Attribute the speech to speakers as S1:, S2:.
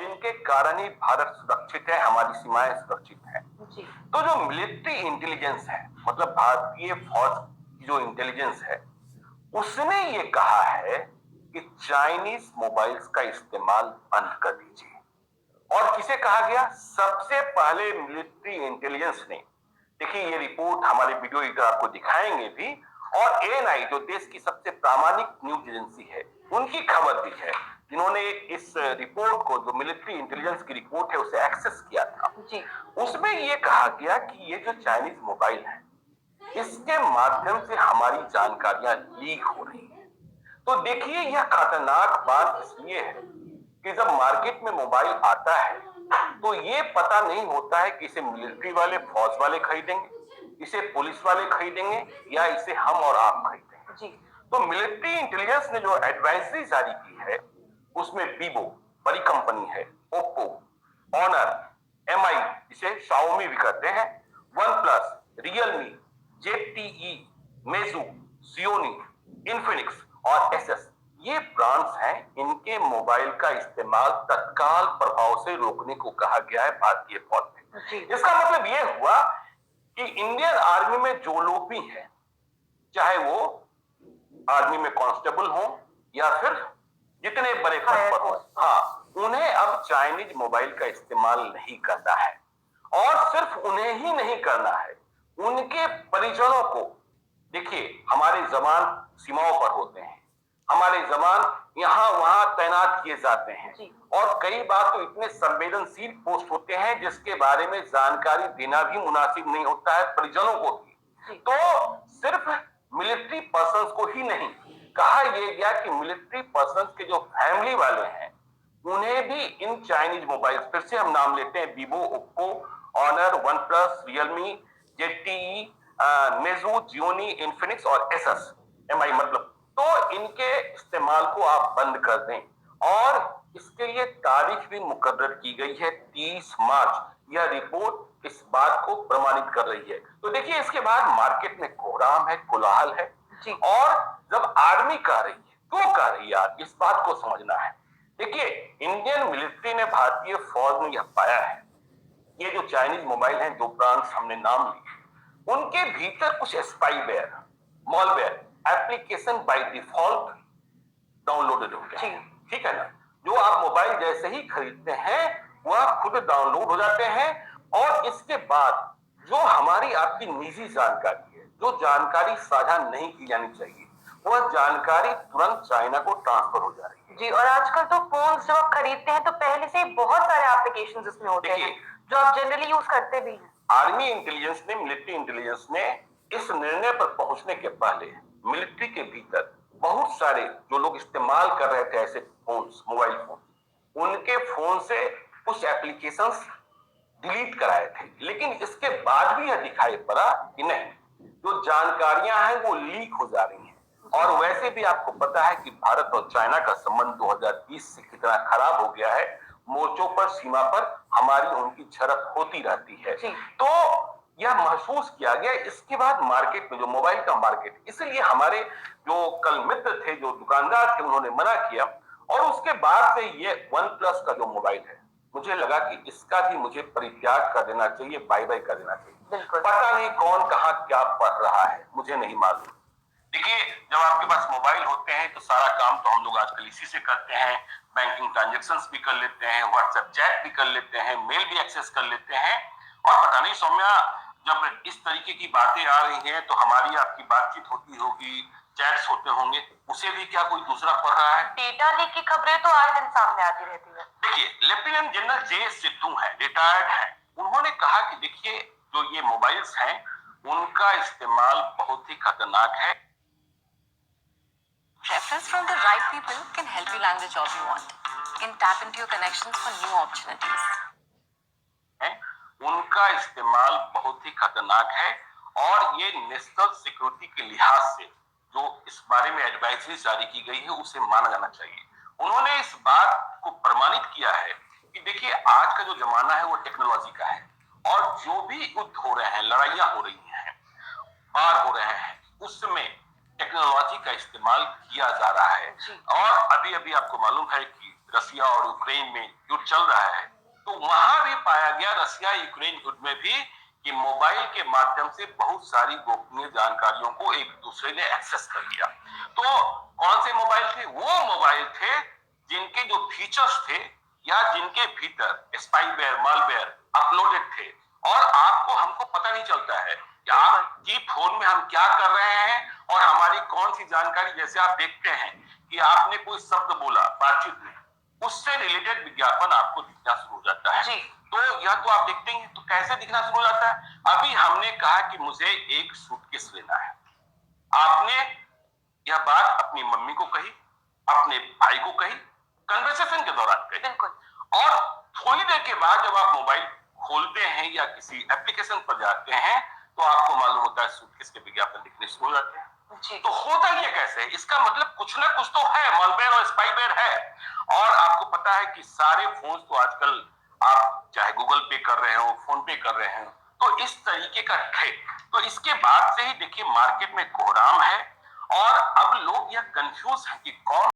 S1: जिनके कारण ही भारत सुरक्षित है, हमारी सीमाएं सुरक्षित हैं।
S2: जी।
S1: तो जो मिलिट्री इंटेलिजेंस है, मतलब भारतीय फौज की जो इंटेलिजेंस है, उसने ये कहा है कि चाइनीज मोबाइल्स का इस्तेमाल बंद कर दीजिए। और किसे कहा गया? सबसे पहले मिलिट्री इंटेलिजेंस ने। देखिए, ये रिपोर्ट हमारे वीडियो एडिटर आपको दिखाएंगे भी, और एएनआई जो देश की सबसे प्रामाणिक न्यूज एजेंसी है, उनकी खबर दी है, जिन्होंने इस रिपोर्ट को, जो मिलिट्री इंटेलिजेंस की रिपोर्ट है, उसे एक्सेस किया था।
S2: जी।
S1: उसमें ये कहा गया कि ये जो चाइनीज मोबाइल है, इसके माध्यम से हमारी जानकारियां लीक हो रही है। तो देखिए, यह खतरनाक बात इसलिए है कि जब मार्केट में मोबाइल आता है, तो ये पता नहीं होता है कि इसे मिलिट्री वाले, फौज वाले खरीदेंगे, इसे पुलिस वाले खरीदेंगे, या इसे हम और आप खरीदेंगे।
S2: जी।
S1: तो मिलिट्री इंटेलिजेंस ने जो एडवाइजरी जारी की है, उसमें वीवो बड़ी कंपनी है, ओप्पो, ऑनर, एमआई जिसे शाओमी भी कहते हैं, OnePlus, Realme, ZTE, Meizu, Gionee, Infinix और एसएस, ये ब्रांड्स हैं। इनके मोबाइल का इस्तेमाल तत्काल प्रभाव से रोकने को कहा गया है भारतीय फौज में। इसका मतलब ये हुआ कि इंडियन आर्मी में जो लोग भी हैं, चाहे वो आर्मी में कांस्टेबल हो या फिर जितने बड़े पद पर हो, हाँ, उन्हें अब चाइनीज मोबाइल का इस्तेमाल नहीं करना है। और सिर्फ उन्हें ही नहीं करना है, उनके परिजनों को। देखिए, हमारे जवान सीमाओं पर होते हैं, हमारे जवान यहाँ वहां तैनात किए जाते हैं, और कई बार तो इतने संवेदनशील पोस्ट होते हैं जिसके बारे में जानकारी देना भी मुनासिब नहीं होता है परिजनों को भी। तो सिर्फ मिलिट्री पर्सन्स को ही नहीं, कहा यह गया कि मिलिट्री पर्सन्स के जो फैमिली वाले हैं, उन्हें भी इन चाइनीज मोबाइल, फिर से हम नाम लेते हैं, Vivo, Oppo, Honor, OnePlus, Realme, ZTE, Meizu, Gionee, Infinix और एसएस, एमआई मतलब, तो इनके इस्तेमाल को आप बंद कर दें। और इसके लिए तारीख भी मुकर्रर की गई है, 30 मार्च। यह रिपोर्ट इस बात को प्रमाणित कर रही है। तो देखिए, इसके बाद मार्केट में कोहराम है, कोलाहल है। और जब आर्मी कह रही है, क्यों कह रही है, इस बात को समझना है। देखिए, इंडियन मिलिट्री ने, भारतीय फौज ने यह पाया है, ये जो चाइनीज मोबाइल हैं, जो ब्रांड्स हमने नाम लिए, उनके भीतर कुछ spyware, malware application by default downloaded हो गया है। ठीक है ना? जो आप मोबाइल जैसे ही खरीदते हैं, वह खुद डाउनलोड हो जाते हैं। और इसके बाद जो हमारी आपकी निजी जानकारी है, जो जानकारी साझा नहीं की जानी चाहिए, वह जानकारी तुरंत चाइना को ट्रांसफर हो जा रही है।
S2: जी, और आजकल तो फोन जब आप खरीदते हैं तो पहले से बहुत सारे एप्लीकेशंस इसमें होते हैं जो आप जनरली यूज करते भी हैं।
S1: आर्मी इंटेलिजेंस ने, मिलिट्री इंटेलिजेंस ने इस निर्णय पर पहुंचने के पहले मिलिट्री के भीतर बहुत सारे जो लोग इस्तेमाल कर रहे थे ऐसे फोन्स, मोबाइल फोन, उनके फोन से कुछ एप्लीकेशंस डिलीट कराए थे। लेकिन इसके बाद भी यह दिखाई पड़ा कि नहीं, जो जानकारियां हैं वो लीक हो जा रही हैं। और वैसे भी आपको पता है कि भारत और चाइना का संबंध 2020 से कितना खराब हो गया है। मोर्चों पर, सीमा पर हमारी उनकी झड़प होती रहती है। तो यह महसूस किया गया। इसके बाद मार्केट में, जो मोबाइल का मार्केट, इसलिए हमारे जो कल मित्र थे, जो दुकानदार थे, उन्होंने मना किया। और उसके बाद से ये वन प्लस का जो मोबाइल है, मुझे लगा कि इसका भी मुझे परित्याग कर देना चाहिए, बाय बाय कर देना चाहिए। पता नहीं कौन कहां क्या पढ़ रहा है, मुझे नहीं मालूम। देखिए, जब आपके पास मोबाइल होते हैं तो सारा काम तो हम लोग आजकल इसी से करते हैं। बैंकिंग ट्रांजैक्शंस भी कर लेते हैं, व्हाट्सएप चैट भी कर लेते हैं, मेल भी एक्सेस कर लेते हैं। और पता नहीं सौम्या, जब इस तरीके की बातें आ रही हैं तो हमारी आपकी बातचीत होती होगी, चैट्स होते होंगे, उसे भी क्या कोई दूसरा पढ़ रहा है?
S2: डेटा लीक की खबरें तो आए दिन सामने आती रहती है।
S1: देखिए, लेफ्टिनेंट जनरल जे सिद्धू हैं, रिटायर्ड हैं, उन्होंने कहा कि देखिए, जो ये मोबाइल्स हैं, उनका इस्तेमाल बहुत ही खतरनाक है।
S3: Reference from the right people can help you land the job you want. You can tap into your connections for new opportunities.
S1: उनका इस्तेमाल बहुत ही खतरनाक है। और ये नेशनल सिक्योरिटी के लिहाज से जो इस बारे में एडवाइजरी जारी की गई है, उसे माना जाना चाहिए। उन्होंने इस बात को प्रमाणित किया है कि देखिए, आज का जो जमाना है वो टेक्नोलॉजी का है। और जो भी युद्ध हो रहे हैं, लड़ाइयां हो रही हैं, वार हो रहे हैं, उसमें टेक्नोलॉजी का इस्तेमाल किया जा रहा है। और अभी अभी आपको मालूम है कि रसिया और यूक्रेन में युद्ध चल रहा है, तो वहां भी पाया गया रसिया यूक्रेन युद्ध में भी कि मोबाइल के माध्यम से बहुत सारी गोपनीय जानकारियों को एक दूसरे ने एक्सेस कर लिया। तो कौन से मोबाइल थे? वो मोबाइल थे जिनके जो फीचर्स थे या जिनके भीतर स्पाईवेयर, मालवेयर अपलोडेड थे और आपको हमको पता नहीं चलता है कि आपकी फोन में हम क्या कर रहे हैं और हमारी कौन सी जानकारी। जैसे आप देखते हैं कि आपने कोई शब्द बोला बातचीत में, उससे रिलेटेड विज्ञापन आपको दिखना शुरू हो जाता है
S2: जी।
S1: तो यह तो आप देखते हैं, तो कैसे दिखना शुरू हो जाता है? अभी हमने कहा कि मुझे एक सूटकेस लेना है, आपने यह बात अपनी मम्मी को कही, अपने भाई को कही, कन्वर्सेशन के दौरान कही,
S2: बिल्कुल।
S1: और थोड़ी देर के बाद जब आप मोबाइल खोलते हैं या किसी एप्लीकेशन पर जाते हैं तो आपको मालूम होता है सूटकेस के विज्ञापन दिखने शुरू हो जाते हैं।
S2: जी।
S1: तो होता ये कैसे है? इसका मतलब कुछ ना कुछ तो है, मालवेयर और स्पाईवेयर है। और आपको पता है कि सारे फोन तो आजकल आप चाहे गूगल पे कर रहे हो, फोन पे कर रहे हो, तो इस तरीके का है। तो इसके बाद से ही देखिए मार्केट में कोहराम है और अब लोग यह कंफ्यूज है कि कौन